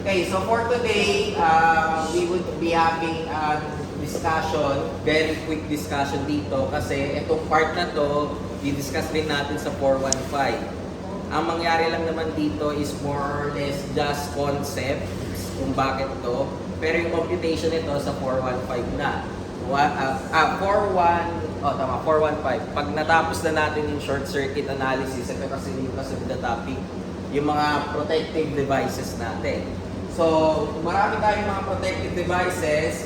Okay, so for today, we would be having a discussion, very quick discussion dito kasi itong part na to, i-discuss din natin sa 415. Ang mangyari lang naman dito is more or less just concepts kung bakit to, pero yung computation nito sa 415 na. 415. Pag natapos na natin yung short circuit analysis, ito kasi yung kasunod na topic, yung mga protective devices natin. So, marami tayong mga protective devices.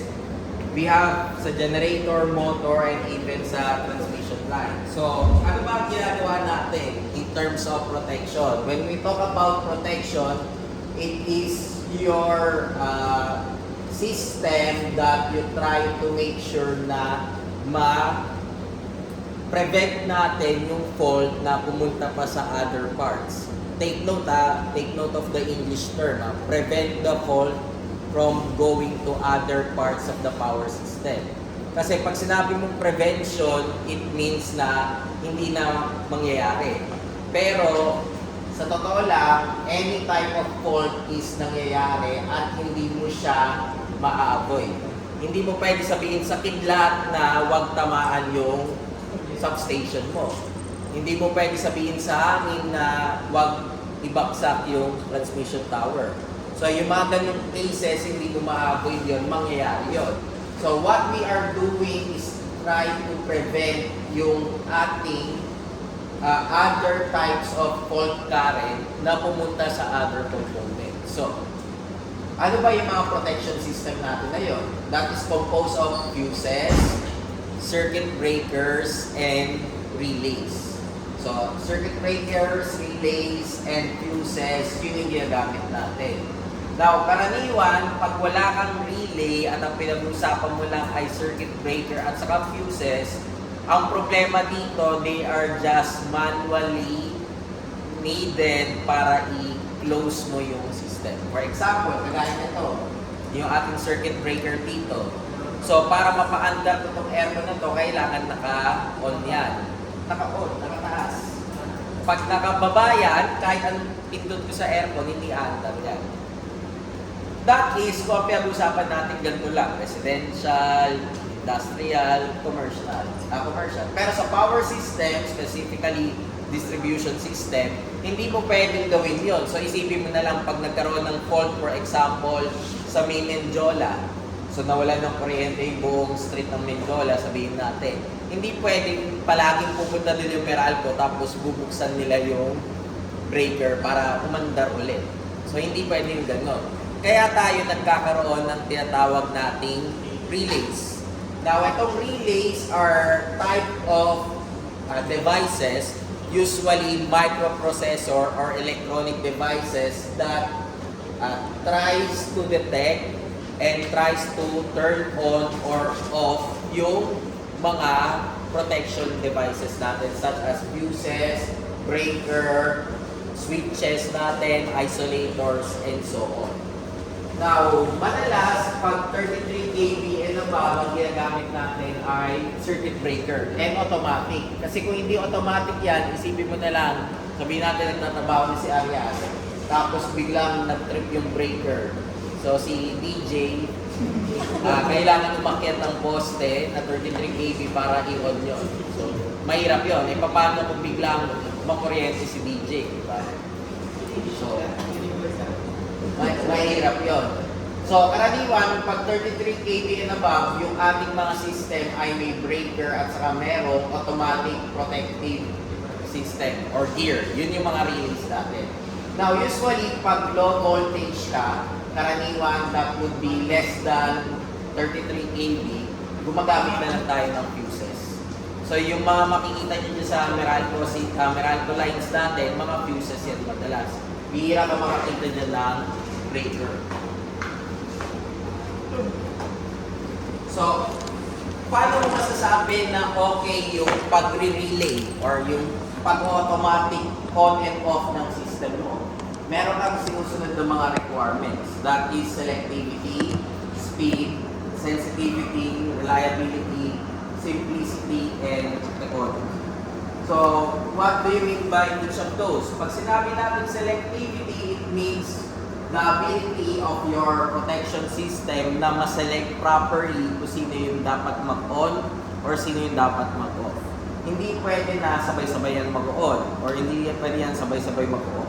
We have sa generator, motor, and even sa transmission line. So, ano ba ang ginagawa natin in terms of protection? When we talk about protection, it is your system that you try to make sure na ma-prevent natin yung fault na pumunta pa sa other parts. Take note of the English term, prevent the fault from going to other parts of the power system. Kasi pag sinabi mong prevention, it means na hindi na mangyayari. Pero sa totoo lang, any type of fault is nangyayari at hindi mo siya ma-avoid. Hindi mo pwede sabihin sa kidlat na huwag tamaan yung substation mo. Hindi mo pwede sabihin sa hangin na huwag ibaksak yung transmission tower. So yung mga ganyung cases, hindi mo ma-avoid yun, mangyayari yun. So what we are doing is try to prevent yung ating other types of fault current na pumunta sa other component. So, ano ba yung mga protection system natin na yun? That is composed of fuses, circuit breakers, and relays. So, circuit breakers, relays, and fuses, yun yung ginagamit natin. Now, karaniwan, pag wala kang relay at ang pinag-usapan mo lang ay circuit breaker at saka fuses, ang problema dito, they are just manually needed para i-close mo yung system. For example, kagaya nito, yung ating circuit breaker dito. So, para mapa-under itong aircon na to, kailangan naka-on yan. Naka-on, nakataas. Pag nakababa yan, kahit anong pindot ko sa aircon, hindi under yan. That is, kung pinag-usapan natin ganito lang, residential, industrial, commercial. Pero sa power system, specifically distribution system, hindi mo pwedeng gawin yon. So isipin mo na lang pag nagkaroon ng fault, for example, sa main Menjola, so nawala ng kuryente yung buong street ng Menjola, sabihin natin, hindi pwedeng palaging pupunta din yung Meralco tapos bubuksan nila yung breaker para umandar ulit. So hindi pwedeng gano'n. Kaya tayo nagkakaroon ng tinatawag nating relays. Now, itong relays are type of devices, usually microprocessor or electronic devices that tries to detect and tries to turn on or off yung mga protection devices natin such as fuses, breaker, switches natin, isolators, and so on. Now, madalas, pag 33 kV and above, ang ginagamit natin ay circuit breaker and automatic. Kasi kung hindi automatic yan, isipin mo na lang, sabihin natin nagtatabaho ni si Arias, tapos biglang nag-trip yung breaker. So, si DJ, kailangan umakyat ng poste na 33 kV para i-on yun. So, mahirap yun. E, paano kung biglang makuryente si DJ, diba? So, mahirap yun. So, karaniwan, pag 33 kV and above, yung ating mga system ay may breaker at saka merong automatic protective system or gear. Yun yung mga relays natin. Now, usually, pag low voltage ka, karaniwan, that would be less than 33 kV, gumagamit na lang tayo ng fuses. So, yung mga makikita nyo dyan sa Meralco lines natin, mga fuses yan madalas. Bihira ka makakita dyan ng breaker. So, paano mo masasabi na okay yung pag-relay or yung pag-automatic on and off ng system mo? Meron kang sinusunod ng mga requirements. That is selectivity, speed, sensitivity, reliability, simplicity, and economy. So, what do you mean by each of those? Pag sinabi natin selectivity, it means the ability of your protection system na ma-select properly kung sino yung dapat mag-on or sino yung dapat mag-off. Hindi pwede na sabay-sabay yan mag-on or hindi pwede yan sabay-sabay mag-off.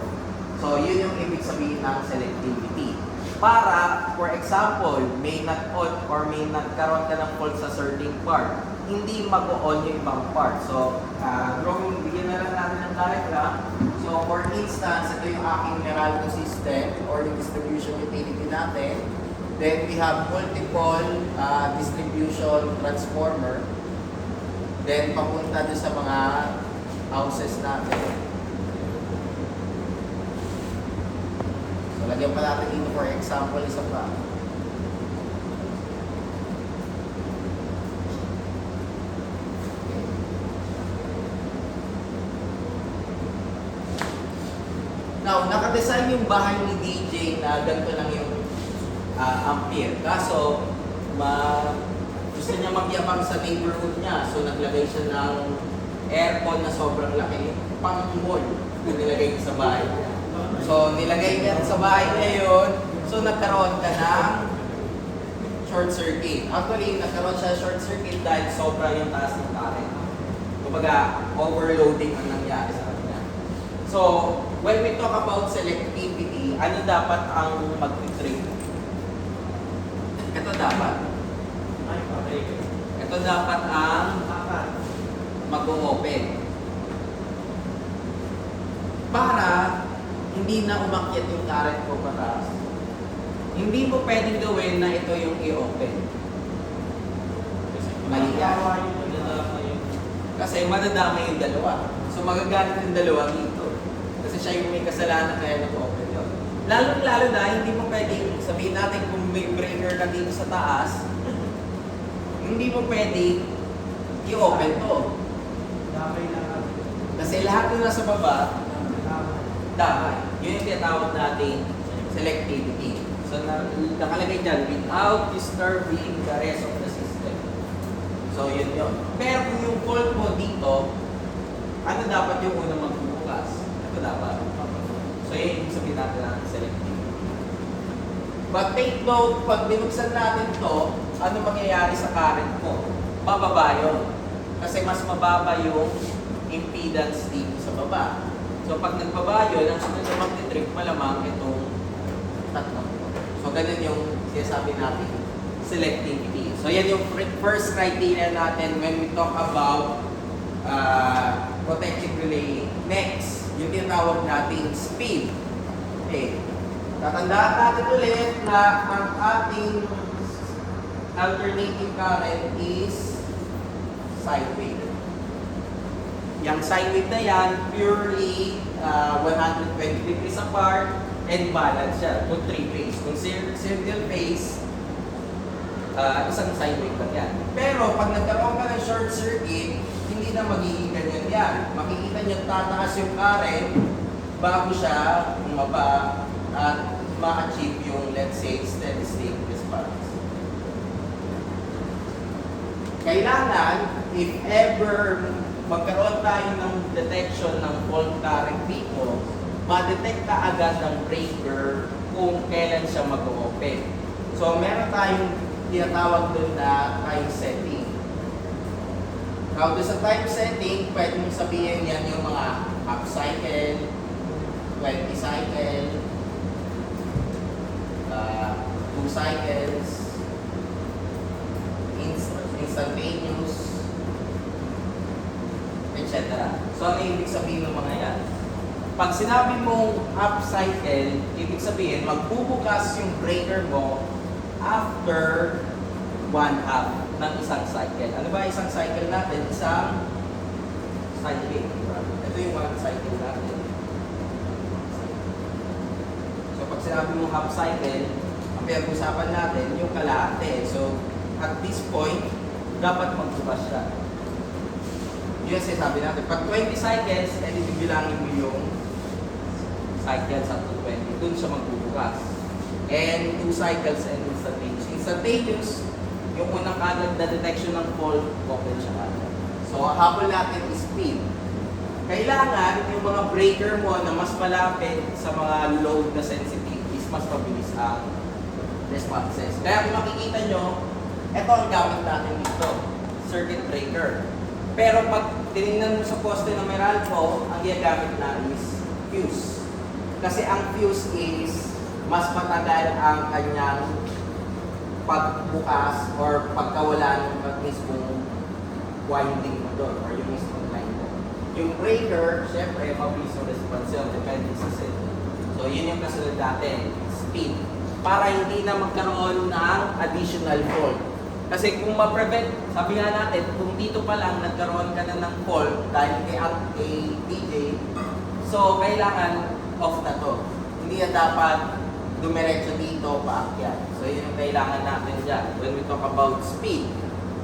So, yun yung ibig sabihin ng selectivity. Para, for example, may nag-on or may nagkaroon ka ng fault sa certain part, hindi mag-on yung ibang part. So, drawing, bigyan na lang natin ng diagram. So, for instance, ito yung aking Meralco system or yung distribution utility natin. Then, we have multiple distribution transformer. Then, papunta doon sa mga houses natin. So, lagyan pa natin dito for example, isa pa. Now, nakadesign yung bahay ni DJ na ganito lang yung ampere. Kaso, gusto niya magyabang sa neighborhood niya. So, naglagay siya ng aircon na sobrang laki. Pang-wall yung nilagay niya sa bahay. So, nilagay niya sa bahay ngayon. So, nagkaroon ka ng short circuit. Actually, nagkaroon siya short circuit dahil sobra yung taas ng current. Kumbaga, overloading ang nangyari sa kanya. So, when we talk about selectivity, ano dapat ang mag-trade? Ito dapat. Ito dapat ang mag-open. Para hindi na umakyat yung current ko pataas. Hindi mo pwedeng gawin na ito yung i-open. Mali yan. Kasi madadama yung dalawa. So magagalit yung dalawa dito. Kasi siya yung may kasalanan kaya nag-open yun. Lalo na, hindi mo pwedeng sabihin natin kung may breaker ka dito sa taas, hindi mo pwedeng i-open to. Kasi lahat yung nasa baba, damay. Yun yung tinatawag natin selectivity. So, nakalagay dyan, without disturbing the rest of the system. So, yun yun. Pero kung yung fault mo dito, ano dapat yung unang magbubukas? Ito dapat. So, yun yung sabihin natin ng selectivity. But take note, pag binuksan natin to, ano mangyayari sa current mo? Bababa yun. Kasi mas mababa yung impedance dito sa baba. So, pag nagbaba yun, ang sunod na magti-trip, malamang itong tatlong. So, ganun yung sinasabi natin, selectivity. So, yan yung first criteria natin when we talk about protective relay. Next, yung tinatawag natin speed. Okay. Tatandaan natin ulit na ang ating alternating current is sine wave. Yung sine wave na yan, purely 120 degrees apart and balance siya kung 3 phase. Kung single phase, isang sine wave lang yan. Pero pag nagkaroon ka ng short circuit, hindi na magiging ganyan yan. Makikita nyo tataas yung current bago siya bumaba at ma-achieve yung, let's say, steady state response. Kailangan, if ever magkaroon tayo ng detection ng fault current dito, ma-detect ka agad ng breaker kung kailan siya mag-open. So, meron tayong tinatawag doon na time setting. Now, doon sa time setting, pwede mong sabihin yan yung mga half cycle, 20 cycle, 2 cycles, instantaneous, etc. So, ano ibig sabihin ng mga yan? Pag sinabi mong half cycle, ibig sabihin, magbubukas yung breaker mo after 1/2 ng isang cycle. Ano ba isang cycle natin? Isang cycle. Ito yung one cycle natin. So, pag sinabi mong half cycle, ang pinag-usapan natin yung kalahati. So, at this point, dapat magbukas siya. Yun yung sinasabi natin. Pag 20 cycles, edi bibilangin mo yung cycles up to 20. Doon siya magbubukas. And 2 cycles and instantaneous. Instantaneous, yung unang kagad na detection ng fault, open siya kagad. So, habol natin is speed. Kailangan yung mga breaker mo na mas malapit sa mga load na sensitive is mas mabilis ang responses. Kaya kung makikita nyo, ito ang gamit natin dito, circuit breaker. Pero pag tinignan mo sa poste ng Meralco, ang ginagamit na is fuse. Kasi ang fuse is mas matagal ang kanyang pagbukas or pagkawala ng mismong winding mo doon or yung mismong line mo. Yung breaker, syempre, mabilis ang response yun, depende sa set. So, yun yung kasunod natin, speed. Para hindi na magkaroon ng additional fault. Kasi kung ma-prevent, sabi nga natin, kung dito pa lang nagkaroon ka na ng fault dahil kay DJ, so kailangan off na to. Hindi na dapat dumiretso dito, paakyat. So yun yung kailangan natin dyan when we talk about speed.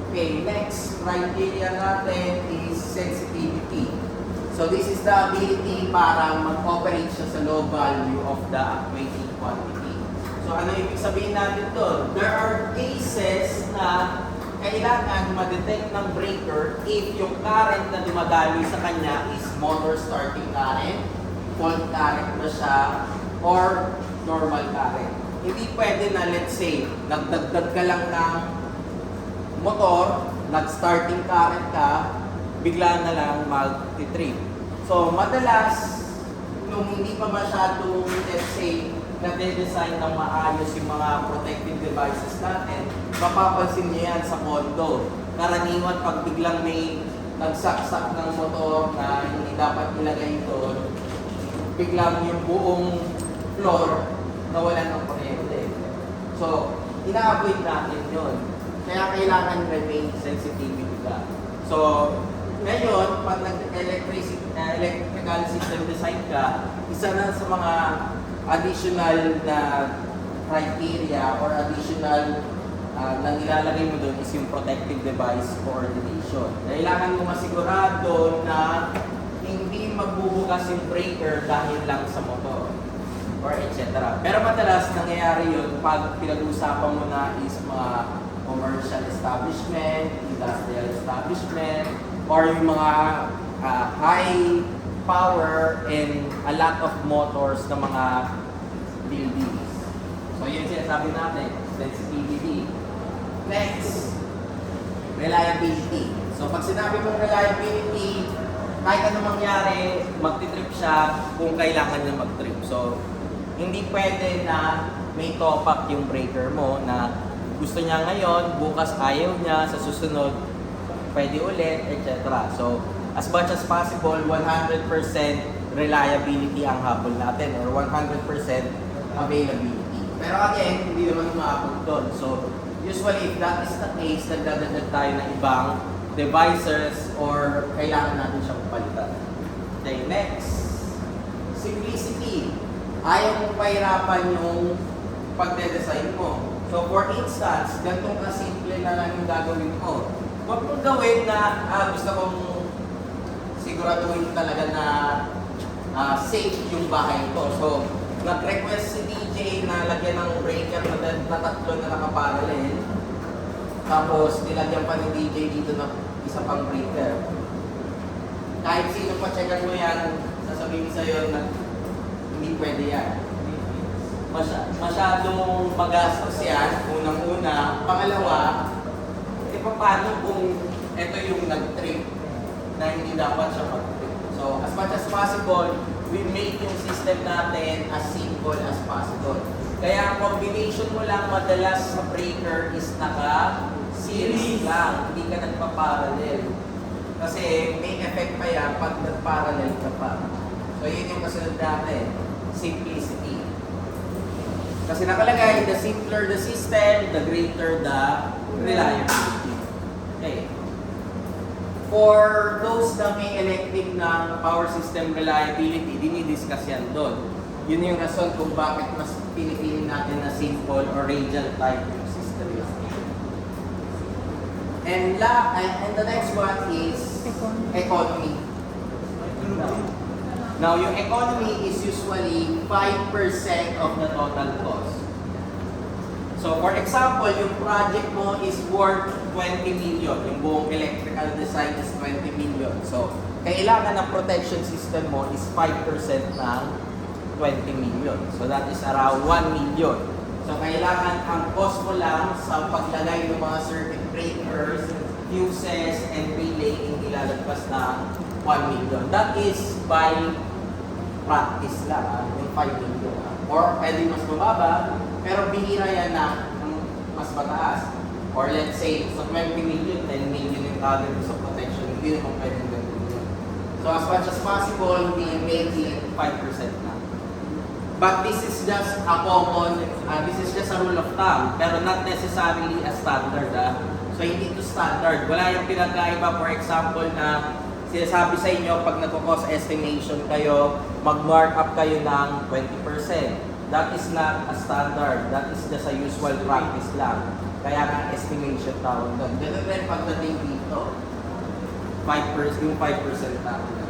Okay, next criteria natin is sensitivity. So this is the ability para mag-operate siya sa low value of the actuating quantity. So ano ibig sabihin natin doon? There are cases na kailangan ma-detect ng breaker if yung current na dumadaloy sa kanya is motor starting current, fault current ba siya, or normal current. Hindi pwede na, let's say, nagdagdag ka lang ng motor, nag-starting current ka, bigla na lang mag-trip. So, madalas, nung hindi pa masyadong, let's say, nade-design ng maayos yung mga protective devices natin, mapapansin niyo yan sa condo. Karaniwan, pag biglang may nagsaksak ng motor na hindi dapat ilagay doon, biglang yung buong floor nawalan ng kuryente. So, ina-avoid natin yun. Kaya kailangan remain sensitivity ka. So, ngayon, pag electrical system design ka, isa na sa mga additional na criteria or additional na nilalagay mo doon is yung protective device coordination. Kailangan mo masigurado na hindi magbubukas yung breaker dahil lang sa motor or etc. Pero madalas nangyayari yun pag pinag-uusapan mo na is mga commercial establishment, industrial establishment, or yung mga high power and a lot of motors ng mga buildings. So yun sinasabi natin, sensitivity. Next, reliability. So pag sinabi mong reliability, kahit ano mangyari, magti-trip siya kung kailangan niya mag-trip. So hindi pwede na may top up yung breaker mo na gusto niya ngayon, bukas ayaw niya, sa susunod pwede ulit, etc. So as much as possible, 100% reliability ang habol natin or 100% availability. Pero again, hindi naman umaabot doon. So, usually if that is the case, nagdadagdag tayo ng ibang devices or kailangan natin siyang palitan. Okay, next. Simplicity. Ayaw mong pahirapan yung pagde-design mo. So, for instance, ganitong kasimple na lang yung gagawin mo. Huwag mong gawin na gusto kong siguraduhin talaga na safe yung bahay ko. So, nag-request si DJ na lagyan ng breaker na tatlo na nakaparallel. Tapos, nilagyan pa ni DJ dito na isa pang breaker. Kahit sino pa checkan mo yan, sasabihin sa'yo na hindi pwede yan. Masyadong magastos yan, unang-una. Pangalawa, paano kung ito yung nag-trip na hindi dapat siya mag-trip. So, as much as possible, we make yung system natin as simple as possible. Kaya ang combination mo lang madalas sa breaker is naka-series lang, hindi ka nagpa-parallel. Kasi may effect pa yan pag nag-parallel ka pa. So, yun yung kasunod natin, simplicity. Kasi nakalagay, the simpler the system, the greater the reliability. Okay. For those na may elective ng power system reliability, dinidiscuss yan doon. Yun yung rason kung bakit mas pinipili natin na simple or radial type yung system. And the next one is economy. Now, yung economy is usually 5% of the total cost. So, for example, yung project mo is worth 20 million. Yung buong electrical design is 20 million. So, kailangan ng protection system mo is 5% ng 20 million. So that is around 1 million. So kailangan ang cost mo lang sa paglagay ng mga circuit breakers, fuses, and relay hindi lalagpas na 1 million. That is by practice lang, yung 5 million. Or pwede mas mababa, pero bihira yan na mas mataas. Or let's say, sa 20 million, 10 million yung target sa protection, hindi naman pwedeng ganun yun. So as much as possible, we make it 5% na. But this is just a common, this is just a rule of thumb, pero not necessarily a standard. So hindi to standard. Wala yung pinagkaiba, for example, na sinasabi sa inyo, pag nagko-cost estimation kayo, mag-markup kayo ng 20%. That is not a standard. That is just a usual practice lang. Kaya nga estimation tawag doon. Ganun rin pagdating dito. 5%, yung 5% natin.